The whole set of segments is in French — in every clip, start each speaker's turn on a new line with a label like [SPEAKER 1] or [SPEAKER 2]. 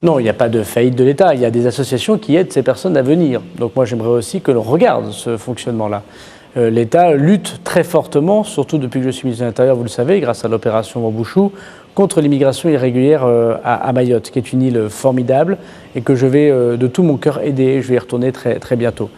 [SPEAKER 1] Non, il n'y a pas de faillite de l'État. Il y a des associations qui aident ces personnes à venir. Donc moi, j'aimerais aussi que l'on regarde ce fonctionnement-là. L'État lutte très fortement, surtout depuis que je suis ministre de l'Intérieur, vous le savez, grâce à l'opération Bambouchou, contre l'immigration irrégulière à Mayotte, qui est une île formidable et que je vais de tout mon cœur aider. Je vais y retourner très bientôt.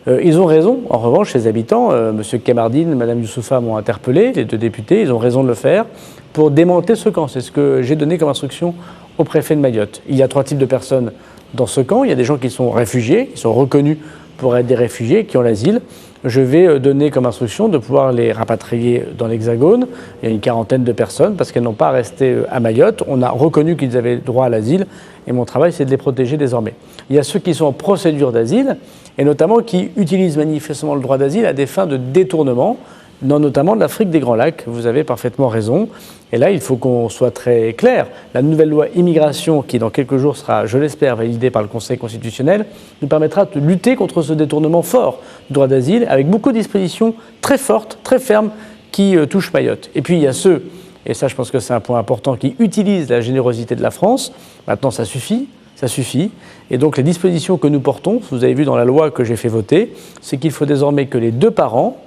[SPEAKER 1] Ils ont raison, en revanche, ces habitants, M. Kamardine, Mme Youssoufa m'ont interpellé, les deux députés, ils ont raison de le faire, pour démanteler ce camp. C'est ce que j'ai donné comme instruction au préfet de Mayotte. Il y a 3 types de personnes dans ce camp. Il y a des gens qui sont réfugiés, qui sont reconnus pour être des réfugiés, qui ont l'asile. Je vais donner comme instruction de pouvoir les rapatrier dans l'Hexagone. Il y a une 40aine de personnes parce qu'elles n'ont pas à rester à Mayotte. On a reconnu qu'ils avaient droit à l'asile et mon travail, c'est de les protéger désormais. Il y a ceux qui sont en procédure d'asile et notamment qui utilisent manifestement le droit d'asile à des fins de détournement, notamment de l'Afrique des Grands Lacs. Vous avez parfaitement raison. Et là, il faut qu'on soit très clair. La nouvelle loi immigration, qui dans quelques jours sera, je l'espère, validée par le Conseil constitutionnel, nous permettra de lutter contre ce détournement fort du droit d'asile, avec beaucoup de dispositions très fortes, très fermes, qui touchent Mayotte. Et puis, il y a ceux, et ça, je pense que c'est un point important, qui utilisent la générosité de la France. Maintenant, ça suffit. Ça suffit. Et donc, les dispositions que nous portons, vous avez vu dans la loi que j'ai fait voter, c'est qu'il faut désormais que les 2 parents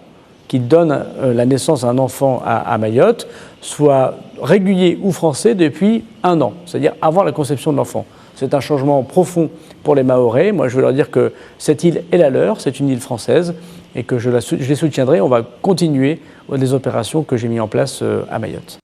[SPEAKER 1] qui donnent la naissance à un enfant à Mayotte soient réguliers ou français depuis 1 an, c'est-à-dire avant la conception de l'enfant. C'est un changement profond pour les Mahorais. Moi, je veux leur dire que cette île est la leur, c'est une île française, et que je les soutiendrai. On va continuer les opérations que j'ai mises en place à Mayotte.